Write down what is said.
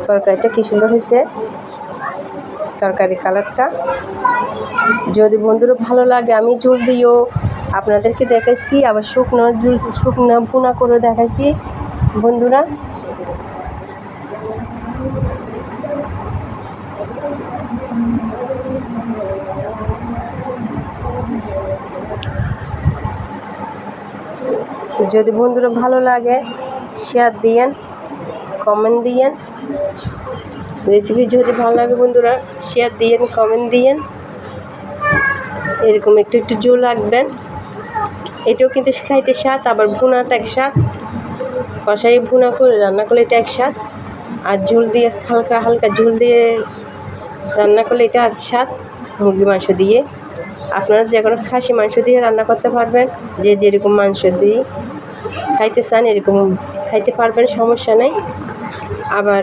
তরকারিটা কি সুন্দর হয়েছে, তরকারি কালারটা। যদি বন্ধুরা ভালো লাগে আমি ঝোল দিয়েও আপনাদেরকে দেখাইছি, আবার শুকনো ভুনা করে দেখাইছি বন্ধুরা। যদি বন্ধুরা ভালো লাগে শেয়ার দিয়েন, কমেন্ট দিয়েন। রেসিপি যদি ভালো লাগে বন্ধুরা শেয়ার দিয়েন, কমেন্ট দিয়েন। এরকম একটু একটু ঝোল রাখবেন, এটাও কিন্তু খাইতে স্বাদ, আবার ভুনাটা এক স্বাদ। কষাই ভুনা করে রান্না করলে এটা এক স্বাদ, আর ঝোল দিয়ে হালকা হালকা ঝোল দিয়ে রান্না করলে এটা এক স্বাদ। মুরগি মাংস দিয়ে আপনারা যে কোনো খাসি মাংস দিয়ে রান্না করতে পারবেন, যে যেরকম মাংস দিয়ে খাইতে চান এরকম খাইতে পারবেন, সমস্যা নেই। আবার